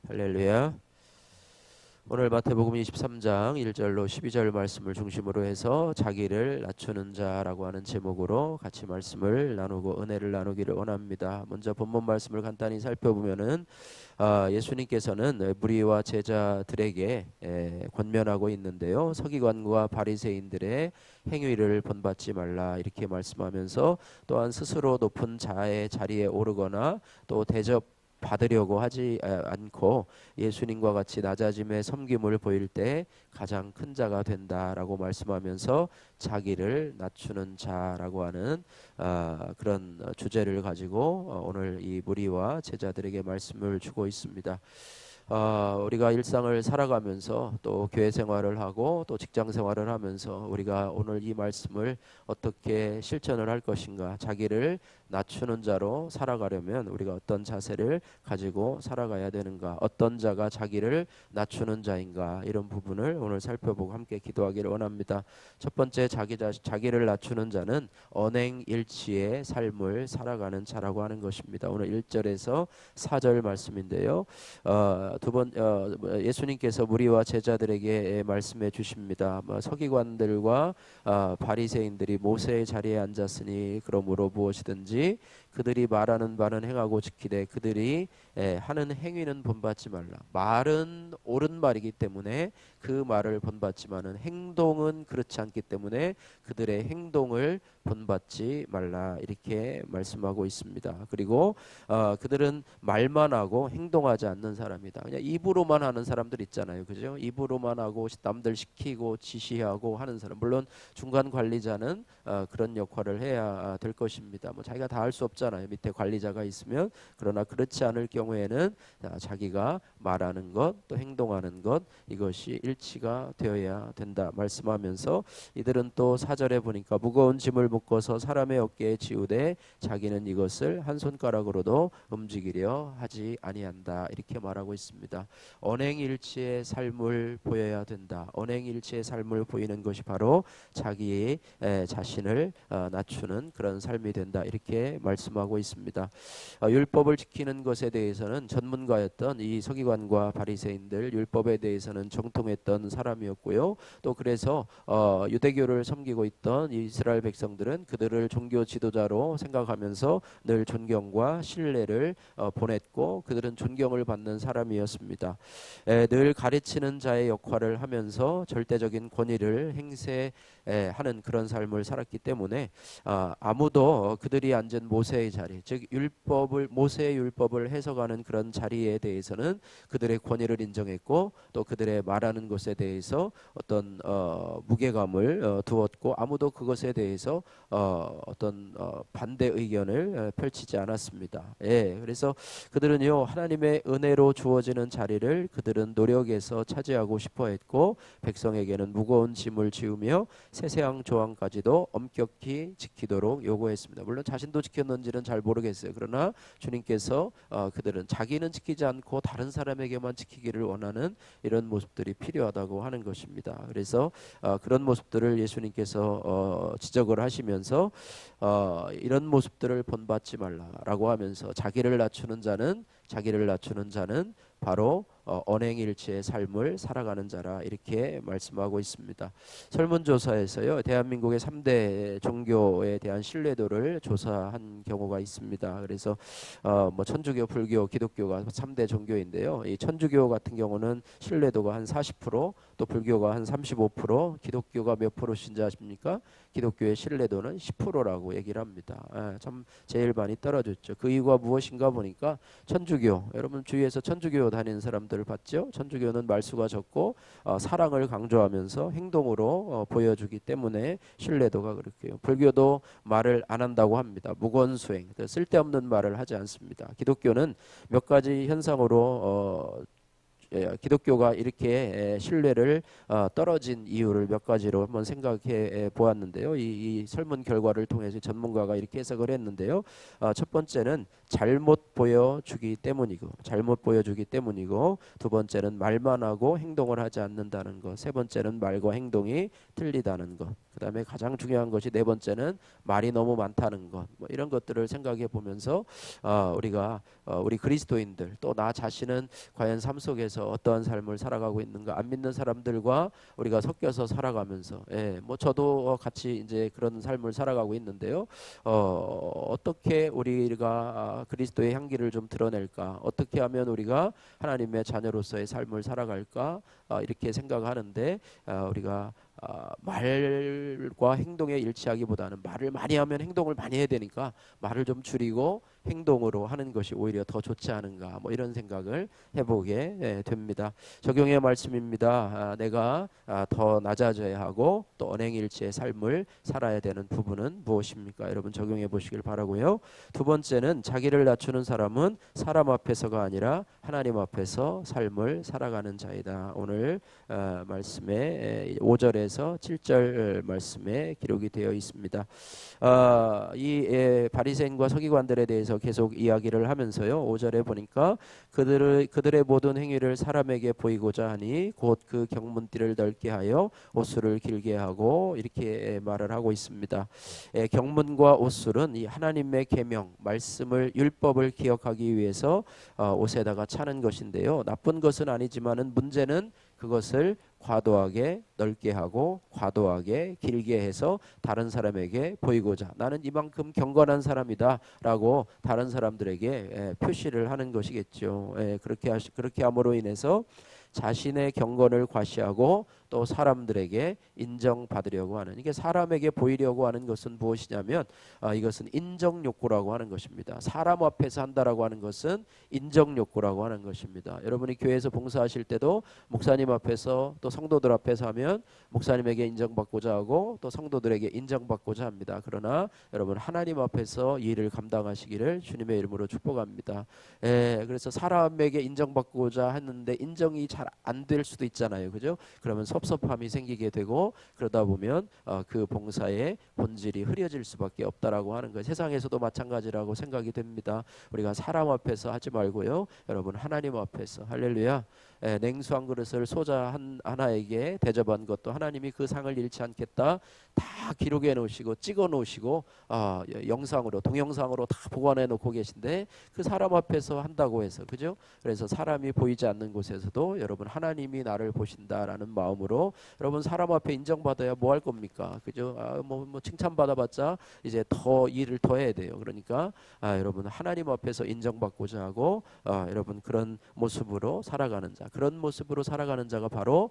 할렐루야. 오늘 마태복음 23장 1절로 12절 말씀을 중심으로 해서 자기를 낮추는 자라고 하는 제목으로 같이 말씀을 나누고 은혜를 나누기를 원합니다. 먼저 본문 말씀을 간단히 살펴보면은 예수님께서는 무리와 제자들에게 권면하고 있는데요. 서기관과 바리새인들의 행위를 본받지 말라 이렇게 말씀하면서 또한 스스로 높은 자의 자리에 오르거나 또 대접 받으려고 하지 않고 예수님과 같이 낮아짐의 섬김을 보일 때 가장 큰 자가 된다라고 말씀하면서 자기를 낮추는 자라고 하는 그런 주제를 가지고 오늘 이 무리와 제자들에게 말씀을 주고 있습니다. 우리가 일상을 살아가면서 또 교회 생활을 하고 또 직장 생활을 하면서 우리가 오늘 이 말씀을 어떻게 실천을 할 것인가, 자기를 낮추는 자로 살아가려면 우리가 어떤 자세를 가지고 살아가야 되는가, 어떤 자가 자기를 낮추는 자인가, 이런 부분을 오늘 살펴보고 함께 기도하기를 원합니다. 첫 번째, 자기를 낮추는 자는 언행일치의 삶을 살아가는 자라고 하는 것입니다. 오늘 1절에서 4절 말씀인데요. 예수님께서 무리와 제자들에게 말씀해 주십니다. 서기관들과 바리새인들이 모세의 자리에 앉았으니 그러므로 무엇이든지 그들이 말하는 바는 행하고 지키되 그들이 하는 행위는 본받지 말라. 말은 옳은 말이기 때문에 그 말을 본받지만은 행동은 그렇지 않기 때문에 그들의 행동을 본받지 말라 이렇게 말씀하고 있습니다. 그리고 그들은 말만 하고 행동하지 않는 사람이다. 그냥 입으로만 하는 사람들 있잖아요, 그죠? 입으로만 하고 남들 시키고 지시하고 하는 사람. 물론 중간 관리자는 그런 역할을 해야 될 것입니다. 뭐 자기가 다 할 수 없잖아요, 밑에 관리자가 있으면. 그러나 그렇지 않을 경우에는 자기가 말하는 것 또 행동하는 것, 이것이 일치가 되어야 된다 말씀하면서, 이들은 또 4절에 보니까 무거운 짐을 묶어서 사람의 어깨에 지우되 자기는 이것을 한 손가락으로도 움직이려 하지 아니한다 이렇게 말하고 있습니다. 언행일치의 삶을 보여야 된다. 언행일치의 삶을 보이는 것이 바로 자기의 자신을 낮추는 그런 삶이 된다 이렇게 말씀하고 있습니다. 율법을 지키는 것에 대해서는 전문가였던 이 서기관과 바리새인들, 율법에 대해서는 정통했던 사람이었고요. 또 그래서 유대교를 섬기고 있던 이스라엘 백성들은 그들을 종교 지도자로 생각하면서 늘 존경과 신뢰를 보냈고 그들은 존경을 받는 사람이었습니다. 늘 가르치는 자의 역할을 하면서 절대적인 권위를 행세하는 그런 삶을 살았기 때문에 아무도 그들이 앉은 모세의 자리, 즉 모세의 율법을 해석하는 그런 자리에 대해서는 그들의 권위를 인정했고 또 그들의 말하는 것에 대해서 어떤 무게감을 두었고 아무도 그것에 대해서 어떤 반대 의견을 펼치지 않았습니다. 그래서 그들은요, 하나님의 은혜로 주어지는 자리를 그들은 노력해서 차지하고 싶어했고 백성에게는 무거운 짐을 지우며 세세한 조항까지도 엄격히 지키도록 요구했습니다. 물론 자신도 지켰는지는 잘 모르겠어요. 그러나 주님께서 그들은 자기는 지키지 않고 다른 사람에게만 지키기를 원하는 이런 모습들이 필요하다고 하는 것입니다. 그래서 그런 모습들을 예수님께서 지적을 하시면서 이런 모습들을 본받지 말라라고 하면서 자기를 낮추는 자는 바로 언행일치의 삶을 살아가는 자라 이렇게 말씀하고 있습니다. 설문조사에서요, 대한민국의 3대 종교에 대한 신뢰도를 조사한 경우가 있습니다. 그래서 뭐 천주교, 불교, 기독교가 3대 종교인데요. 이 천주교 같은 경우는 신뢰도가 한 40%, 또 불교가 한 35%, 기독교가 몇 %인지 아십니까? 기독교의 신뢰도는 10%라고 얘기를 합니다. 참 제일 많이 떨어졌죠. 그 이유가 무엇인가 보니까 천주교, 여러분 주위에서 천주교 다니는 사람들을 봤죠? 천주교는 말수가 적고 사랑을 강조하면서 행동으로 보여주기 때문에 신뢰도가 그렇게요. 불교도 말을 안 한다고 합니다. 무건수행, 쓸데없는 말을 하지 않습니다. 기독교는 몇 가지 현상으로 기독교가 이렇게 신뢰를 떨어진 이유를 몇 가지로 한번 생각해 보았는데요. 이 설문 결과를 통해서 전문가가 이렇게 해석을 했는데요. 첫 번째는 잘못 보여주기 때문이고, 두 번째는 말만 하고 행동을 하지 않는다는 것, 세 번째는 말과 행동이 틀리다는 것, 그 다음에 가장 중요한 것이 네 번째는 말이 너무 많다는 것. 뭐 이런 것들을 생각해 보면서 우리가 우리 그리스도인들 또 나 자신은 과연 삶 속에서 어떠한 삶을 살아가고 있는가, 안 믿는 사람들과 우리가 섞여서 살아가면서 뭐 저도 같이 이제 그런 삶을 살아가고 있는데요. 어떻게 우리가 그리스도의 향기를 좀 드러낼까, 어떻게 하면 우리가 하나님의 자녀로서의 삶을 살아갈까, 이렇게 생각하는데 우리가 말과 행동에 일치하기보다는 말을 많이 하면 행동을 많이 해야 되니까 말을 좀 줄이고 행동으로 하는 것이 오히려 더 좋지 않은가, 뭐 이런 생각을 해보게 됩니다. 적용의 말씀입니다. 내가 더 낮아져야 하고 또 언행일치의 삶을 살아야 되는 부분은 무엇입니까? 여러분 적용해 보시길 바라고요. 두 번째는 자기를 낮추는 사람은 사람 앞에서가 아니라 하나님 앞에서 삶을 살아가는 자이다. 오늘 말씀에 5절에서 7절 말씀에 기록이 되어 있습니다. 이 바리새인과 서기관들에 대해서 계속 이야기를 하면서요. 5절에 보니까 그들의 모든 행위를 사람에게 보이고자 하니 곧 그 경문띠를 넓게 하여 옷술을 길게 하고, 이렇게 말을 하고 있습니다. 경문과 옷술은 이 하나님의 계명, 말씀을, 율법을 기억하기 위해서 옷에다가 차는 것인데요. 나쁜 것은 아니지만은 문제는 그것을 과도하게 넓게 하고 과도하게 길게 해서 다른 사람에게 보이고자, 나는 이만큼 경건한 사람이다 라고 다른 사람들에게 표시를 하는 것이겠죠. 그렇게 함으로 인해서 자신의 경건을 과시하고 또 사람들에게 인정받으려고 하는, 이게 사람에게 보이려고 하는 것은 무엇이냐면 이것은 인정 욕구라고 하는 것입니다. 사람 앞에서 한다라고 하는 것은 인정 욕구라고 하는 것입니다. 여러분이 교회에서 봉사하실 때도 목사님 앞에서 또 성도들 앞에서 하면 목사님에게 인정받고자 하고 또 성도들에게 인정받고자 합니다. 그러나 여러분 하나님 앞에서 이 일을 감당하시기를 주님의 이름으로 축복합니다. 그래서 사람에게 인정받고자 했는데 인정이 잘 안 될 수도 있잖아요. 그죠? 그러면 섭섭함이 생기게 되고, 그러다 보면 그 봉사의 본질이 흐려질 수밖에 없다라고 하는 것. 세상에서도 마찬가지라고 생각이 됩니다. 우리가 사람 앞에서 하지 말고요, 여러분 하나님 앞에서, 할렐루야, 냉수 한 그릇을 소자 하나에게 대접한 것도 하나님이 그 상을 잃지 않겠다 다 기록해 놓으시고 찍어 놓으시고 영상으로, 동영상으로 다 보관해 놓고 계신데, 그 사람 앞에서 한다고 해서, 그죠? 그래서 사람이 보이지 않는 곳에서도 여러분 하나님이 나를 보신다라는 마음으로, 여러분 사람 앞에 인정받아야 뭐 할 겁니까? 그죠? 뭐 칭찬받아봤자 이제 더 일을 더 해야 돼요. 그러니까 여러분 하나님 앞에서 인정받고자 하고 여러분 그런 모습으로 살아가는 자, 그런 모습으로 살아가는 자가 바로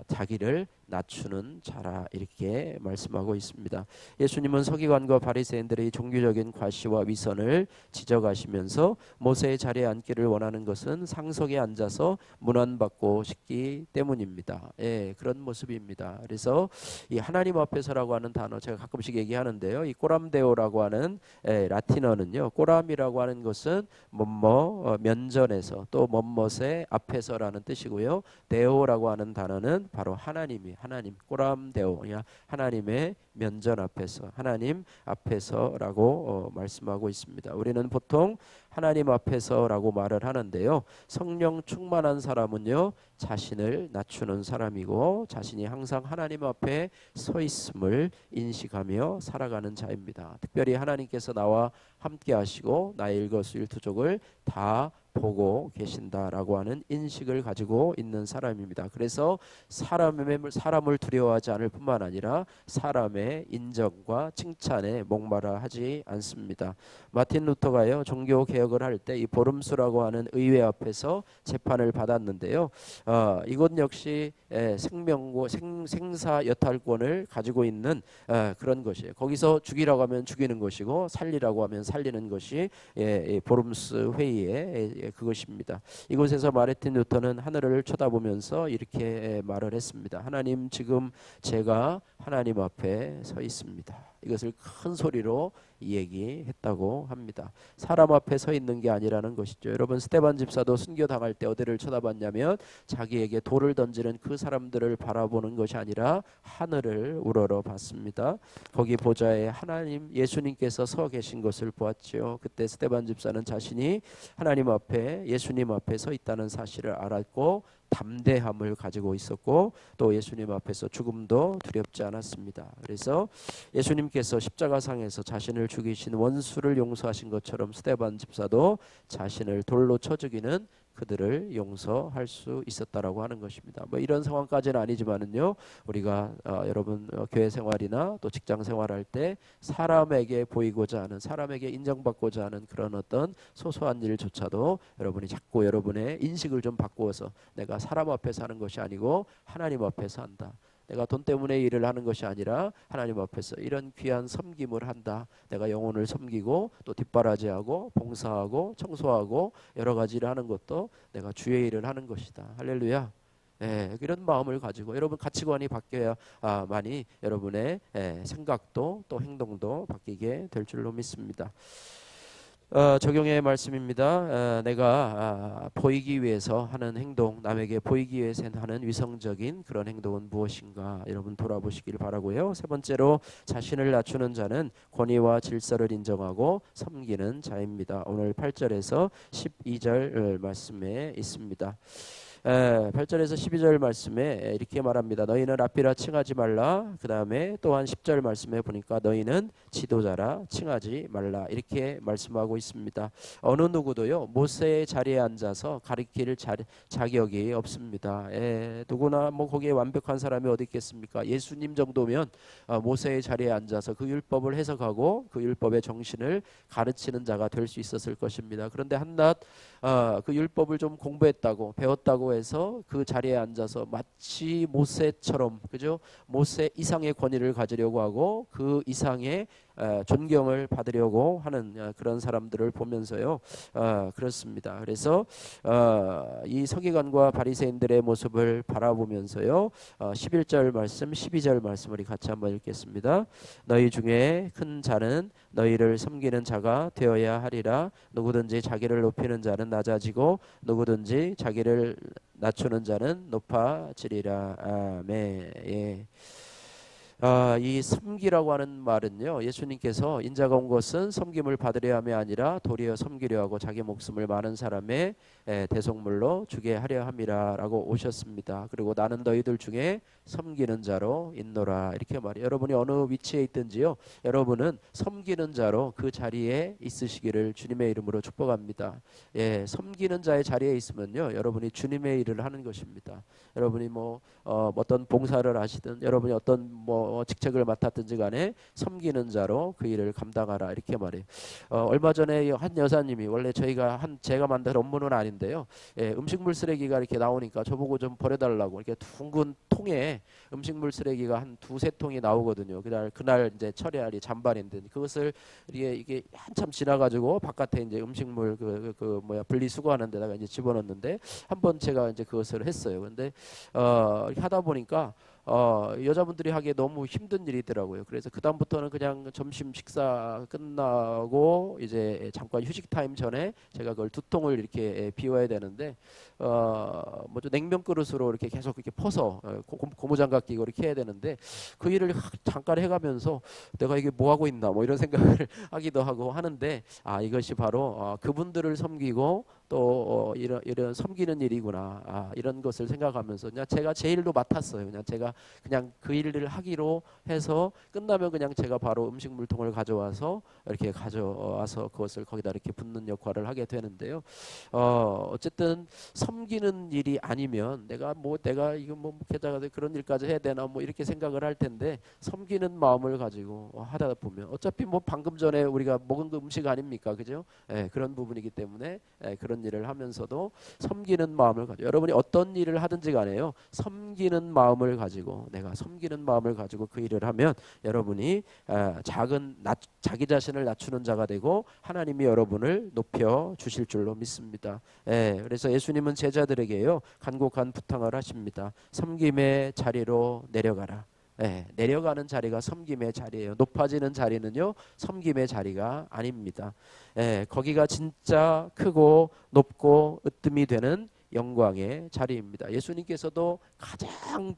자기를 낮추는 자라, 이렇게 말씀하고 있습니다. 예수님은 서기관과 바리새인들의 종교적인 과시와 위선을 지적하시면서 모세의 자리에 앉기를 원하는 것은 상석에 앉아서 문안받고 싶기 때문입니다. 그런 모습입니다. 그래서 이 하나님 앞에서라고 하는 단어 제가 가끔씩 얘기하는데요. 이 꼬람데오라고 하는 라틴어는요, 꼬람이라고 하는 것은 면전에서 또 뭐뭇의 앞에서라는 뜻이고요. 데오라고 하는 단어는 바로 하나님, 꼬람데오, 하나님의 면전 앞에서, 하나님 앞에서라고 말씀하고 있습니다. 우리는 보통 하나님 앞에서라고 말을 하는데요. 성령 충만한 사람은요, 자신을 낮추는 사람이고 자신이 항상 하나님 앞에 서 있음을 인식하며 살아가는 자입니다. 특별히 하나님께서 나와 함께 하시고 나의 일거수일투족을 다 보고 계신다라고 하는 인식을 가지고 있는 사람입니다. 그래서 사람을 두려워하지 않을 뿐만 아니라 사람의 인정과 칭찬에 목마라 하지 않습니다. 마틴 루터가요, 종교 개혁을 할 때 이 보름수라고 하는 의회 앞에서 재판을 받았는데요. 이것 역시 생사 여탈권을 가지고 있는 그런 것이에요. 거기서 죽이라고 하면 죽이는 것이고 살리라고 하면 살리는 것이 보름수 회의의 그것입니다. 이곳에서 마르틴 루터는 하늘을 쳐다보면서 이렇게 말을 했습니다. 하나님, 지금 제가 하나님 앞에 서 있습니다. 이것을 큰 소리로 얘기했다고 합니다. 사람 앞에 서 있는 게 아니라는 것이죠. 여러분, 스데반 집사도 순교당할 때 어디를 쳐다봤냐면 자기에게 돌을 던지는 그 사람들을 바라보는 것이 아니라 하늘을 우러러 봤습니다. 거기 보좌에 하나님, 예수님께서 서 계신 것을 보았지요. 그때 스데반 집사는 자신이 하나님 앞에, 예수님 앞에 서 있다는 사실을 알았고 담대함을 가지고 있었고 또 예수님 앞에서 죽음도 두렵지 않았습니다. 그래서 예수님께서 십자가상에서 자신을 죽이신 원수를 용서하신 것처럼 스데반 집사도 자신을 돌로 쳐 죽이는 그들을 용서할 수 있었다라고 하는 것입니다. 뭐 이런 상황까지는 아니지만은요, 우리가 여러분 교회 생활이나 또 직장 생활할 때 사람에게 보이고자 하는, 사람에게 인정받고자 하는 그런 어떤 소소한 일조차도 여러분이 자꾸 여러분의 인식을 좀 바꾸어서 내가 사람 앞에서 하는 것이 아니고 하나님 앞에서 한다. 내가 돈 때문에 일을 하는 것이 아니라 하나님 앞에서 이런 귀한 섬김을 한다. 내가 영혼을 섬기고 또 뒷바라지하고 봉사하고 청소하고 여러 가지 일을 하는 것도 내가 주의 일을 하는 것이다. 할렐루야. 이런 마음을 가지고 여러분 가치관이 바뀌어야 많이 여러분의 생각도 또 행동도 바뀌게 될 줄로 믿습니다. 적용의 말씀입니다. 내가 보이기 위해서 하는 행동, 남에게 보이기 위해서 하는 위성적인 그런 행동은 무엇인가 여러분 돌아보시길 바라고요. 세 번째로 자신을 낮추는 자는 권위와 질서를 인정하고 섬기는 자입니다. 오늘 8절에서 12절 말씀에 있습니다. 8절에서 12절 말씀에 이렇게 말합니다. 너희는 랍비라 칭하지 말라. 그 다음에 또한 10절 말씀에 보니까 너희는 지도자라 칭하지 말라. 이렇게 말씀하고 있습니다. 어느 누구도요 모세의 자리에 앉아서 가리킬 자격이 없습니다. 누구나 뭐 거기에 완벽한 사람이 어디 있겠습니까? 예수님 정도면 모세의 자리에 앉아서 그 율법을 해석하고 그 율법의 정신을 가르치는 자가 될 수 있었을 것입니다. 그런데 한낱 그 율법을 좀 공부했다고 배웠다고 해서 그 자리에 앉아서 마치 모세처럼, 그죠? 모세 이상의 권위를 가지려고 하고 그 이상의 존경을 받으려고 하는 그런 사람들을 보면서요, 그렇습니다. 그래서 이 서기관과 바리새인들의 모습을 바라보면서요, 11절 말씀, 12절 말씀 우리 같이 한번 읽겠습니다. 너희 중에 큰 자는 너희를 섬기는 자가 되어야 하리라. 누구든지 자기를 높이는 자는 낮아지고 누구든지 자기를 낮추는 자는 높아지리라. 아멘. 이 섬기라고 하는 말은요, 예수님께서 인자가 온 것은 섬김을 받으려 함이 아니라 도리어 섬기려 하고 자기 목숨을 많은 사람의 대속물로 주게 하려 함이라라고 오셨습니다. 그리고 나는 너희들 중에 섬기는 자로 있노라 이렇게 말해요. 여러분이 어느 위치에 있든지요, 여러분은 섬기는 자로 그 자리에 있으시기를 주님의 이름으로 축복합니다. 섬기는 자의 자리에 있으면요, 여러분이 주님의 일을 하는 것입니다. 여러분이 어떤 봉사를 하시든 여러분이 어떤 직책을 맡았든지 간에 섬기는 자로 그 일을 감당하라 이렇게 말해요. 얼마 전에 한 여사님이, 원래 제가 만든 업무는 아닌데요, 음식물 쓰레기가 이렇게 나오니까 저보고 좀 버려달라고 이렇게 둥근 통에 음식물 쓰레기가 한 두세 통이 나오거든요. 그날 이제 처리할 잔반인데 그것을 이게 한참 지나가지고 바깥에 이제 음식물 분리수거하는 데다가 이제 집어넣는데 한번 제가 이제 그것을 했어요. 근데 이렇게 하다 보니까 여자분들이 하기에 너무 힘든 일이더라고요. 그래서 그 다음부터는 그냥 점심 식사 끝나고 이제 잠깐 휴식 타임 전에 제가 그걸 두 통을 이렇게 비워야 되는데 좀 냉면 그릇으로 이렇게 계속 이렇게 퍼서 고무장갑 끼고 이렇게 해야 되는데 그 일을 잠깐 해가면서 내가 이게 뭐 하고 있나 이런 생각을 하기도 하고 하는데 이것이 바로 그분들을 섬기고 또 이런 섬기는 일이구나 이런 것을 생각하면서 그냥 제가 제 일도 맡았어요. 그냥 그 일을 하기로 해서 끝나면 그냥 제가 바로 음식물통을 가져와서 그것을 거기다 이렇게 붓는 역할을 하게 되는데요. 어쨌든 섬기는 일이 아니면 내가 이거 게다가 그런 일까지 해야 되나 이렇게 생각을 할 텐데, 섬기는 마음을 가지고 하다 보면 어차피 방금 전에 우리가 먹은 그 음식 아닙니까, 그죠? 그런 부분이기 때문에 그런 일을 하면서도 섬기는 마음을 가지고, 여러분이 어떤 일을 하든지 간에요, 섬기는 마음을 가지고, 내가 섬기는 마음을 가지고 그 일을 하면 여러분이 자기 자신을 낮추는 자가 되고 하나님이 여러분을 높여 주실 줄로 믿습니다. 그래서 예수님은 제자들에게요 간곡한 부탁을 하십니다. 섬김의 자리로 내려가라. 내려가는 자리가 섬김의 자리예요. 높아지는 자리는요 섬김의 자리가 아닙니다. 거기가 진짜 크고 높고 으뜸이 되는 영광의 자리입니다. 예수님께서도 가장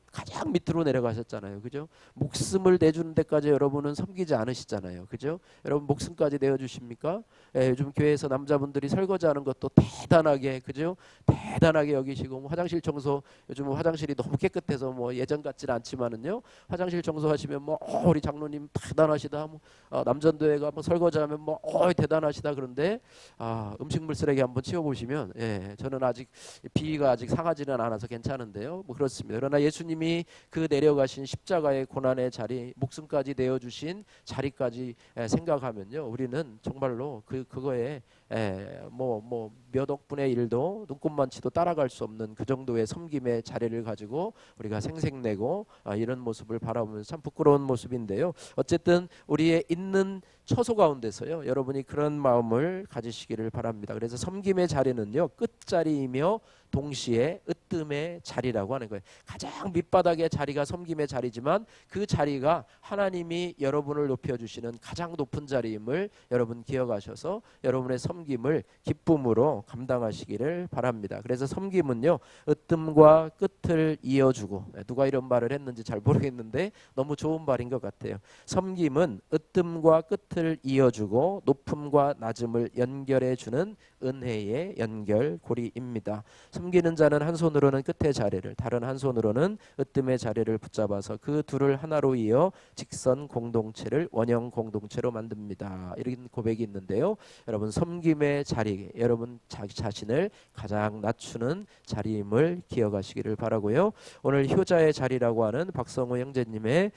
밑으로 내려가셨잖아요. 그죠? 목숨을 내주는 데까지 여러분은 섬기지 않으시잖아요. 그죠? 여러분 목숨까지 내어 주십니까? 요즘 교회에서 남자분들이 설거지하는 것도 대단하게, 그죠? 대단하게 여기시고, 뭐 화장실 청소, 요즘 화장실이 너무 깨끗해서 뭐 예전 같지는 않지만은요, 화장실 청소하시면 뭐 우리 장로님 대단하시다, 뭐 남전도회가 뭐 설거지하면 뭐 대단하시다. 그런데 음식물 쓰레기 한번 치워보시면, 저는 아직 비위가 아직 상하지는 않아서 괜찮은데요. 뭐 그렇습니다. 그러나 예수님이 그 내려가신 십자가의 고난의 자리, 목숨까지 내어주신 자리까지 생각하면요, 우리는 정말로 그거에 뭐 몇 억분의 일도 눈꼽만치도 따라갈 수 없는 그 정도의 섬김의 자리를 가지고 우리가 생색내고 이런 모습을 바라보면서 참 부끄러운 모습인데요. 어쨌든 우리의 있는 처소 가운데서요, 여러분이 그런 마음을 가지시기를 바랍니다. 그래서 섬김의 자리는요, 끝자리이며 동시에 으뜸의 자리라고 하는 거예요. 가장 밑바닥의 자리가 섬김의 자리지만 그 자리가 하나님이 여러분을 높여주시는 가장 높은 자리임을 여러분 기억하셔서 여러분의 섬김을 기쁨으로 감당하시기를 바랍니다. 그래서 섬김은요, 으뜸과 끝을 이어주고, 누가 이런 말을 했는지 잘 모르겠는데 너무 좋은 말인 것 같아요. 섬김은 으뜸과 끝을 이어주고 높음과 낮음을 연결해주는 은혜의 연결고리입니다. 섬기는 자는 한 손으로는 끝의 자리를, 다른 한 손으로는 으뜸의 자리를 붙잡아서 그 둘을 하나로 이어 직선 공동체를 원형 공동체로 만듭니다. 이런 고백이 있는데요. 여러분, 섬김의 자리, 여러분 자신을 가장 낮추는 자리임을 기억하시기를 바라고요. 오늘 효자의 자리라고 하는 박성우 형제님의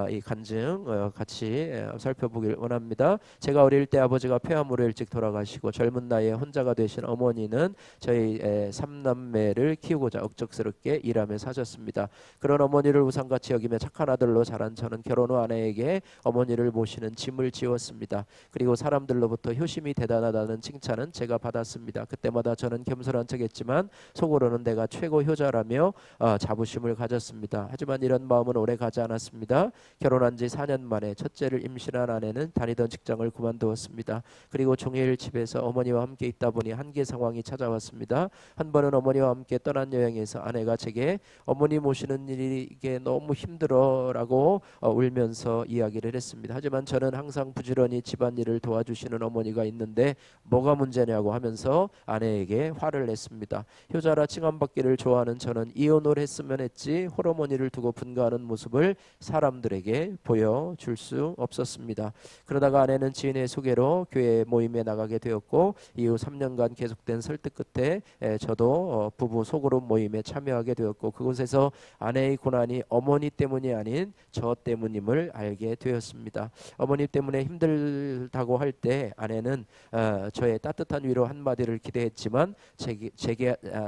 이 간증 같이 살펴보길 원합니다. 제가 어릴 때 아버지가 폐암으로 일찍 돌아가시고 젊은 나이에 혼자가 되신 어머니는 저희 삼남매를 키우고자 억척스럽게 일하며 사셨습니다. 그런 어머니를 우상같이 여기며 착한 아들로 자란 저는 결혼 후 아내에게 어머니를 모시는 짐을 지웠습니다. 그리고 사람들로부터 효심이 대단하다는 칭찬은 제가 받았습니다. 그때마다 저는 겸손한 척했지만 속으로는 내가 최고 효자라며 자부심을 가졌습니다. 하지만 이런 마음은 오래 가지 않았습니다. 결혼한 지 4년 만에 첫째를 임신한 아내는 다니던 직장을 그만두었습니다. 그리고 종일 집에서 어머니와 함께 있다 보니 한계 상황이 찾아왔습니다. 한 번은 어머니와 함께 떠난 여행에서 아내가 제게 어머니 모시는 일이 이게 너무 힘들어라고 울면서 이야기를 했습니다. 하지만 저는 항상 부지런히 집안일을 도와주시는 어머니가 있는데 뭐가 문제냐고 하면서 아내에게 화를 냈습니다. 효자라 칭함받기를 좋아하는 저는 이혼을 했으면 했지 홀어머니를 두고 분가하는 모습을 사람들에게 보여줄 수 없었습니다. 그러다가 아내는 지인의 소개로 교회 모임에 나가게 되었고 이후 3년간 계속된 설득 끝에 저도 부부 소그룹 모임에 참여하게 되었고 그곳에서 아내의 고난이 어머니 때문이 아닌 저 때문임을 알게 되었습니다. 어머니 때문에 힘들다고 할 때 아내는 저의 따뜻한 위로 한마디를 기대했지만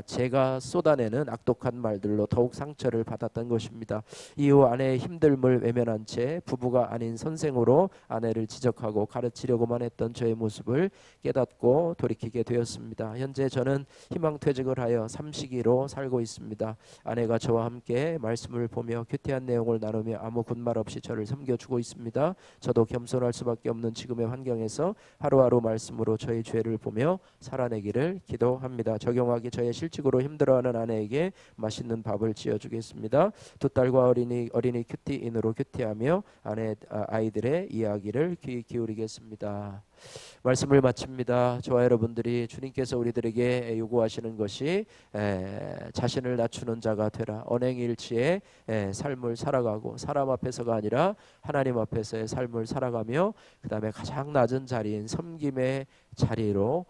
제가 쏟아내는 악독한 말들로 더욱 상처를 받았던 것입니다. 이후 아내의 힘듦을 외면한 채 부부가 아닌 선생으로 아내를 지적하고 가르치려고만 했던 저의 모습을 깨닫고 돌이키게 되었습니다. 현재 저는 희망퇴직을 하여 삼식이로 살고 있습니다. 아내가 저와 함께 말씀을 보며 큐티한 내용을 나누며 아무 군말 없이 저를 섬겨주고 있습니다. 저도 겸손할 수밖에 없는 지금의 환경에서 하루하루 말씀으로 저의 죄를 보며 살아내기를 기도합니다. 적용하기 저의 실직으로 힘들어하는 아내에게 맛있는 밥을 지어주겠습니다. 두 딸과 어린이 큐티인으로 큐티하며 아이들의 이야기를 귀 기울이겠습니다. 말씀을 마칩니다. 저와 여러분들이 주님께서 우리들에게 요구하시는 것이 자신을 낮추는 자가 되라. 언행일치의 삶을 살아가고 사람 앞에서가 아니라 하나님 앞에서의 삶을 살아가며 그 다음에 가장 낮은 자리인 섬김의 자리로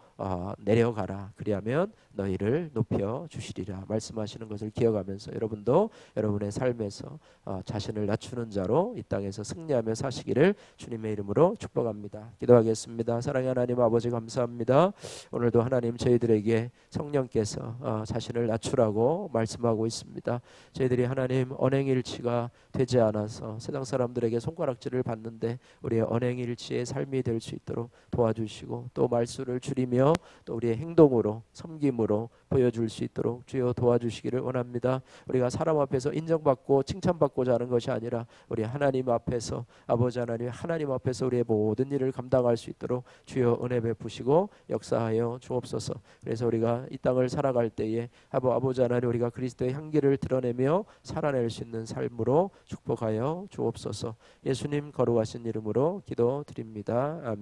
내려가라. 그리하면 너희를 높여 주시리라 말씀하시는 것을 기억하면서 여러분도 여러분의 삶에서 자신을 낮추는 자로 이 땅에서 승리하며 사시기를 주님의 이름으로 축복합니다. 기도하겠습니다. 사랑의 하나님 아버지 감사합니다. 오늘도 하나님 저희들에게 성령께서 자신을 낮추라고 말씀하고 있습니다. 저희들이 하나님 언행일치가 되지 않아서 세상 사람들에게 손가락질을 받는데 우리의 언행일치의 삶이 될 수 있도록 도와주시고 또 말수를 줄이며 또 우리의 행동으로 섬김으로 보여줄 수 있도록 주여 도와주시기를 원합니다. 우리가 사람 앞에서 인정받고 칭찬받고자 하는 것이 아니라 우리 하나님 앞에서 아버지 하나님 앞에서 우리의 모든 일을 감당할 수 있도록 주여 은혜 베푸시고 역사하여 주옵소서. 그래서 우리가 이 땅을 살아갈 때에 아버지 하나님 우리가 그리스도의 향기를 드러내며 살아낼 수 있는 삶으로 축복하여 주옵소서. 예수님 거룩하신 이름으로 기도드립니다. 아멘.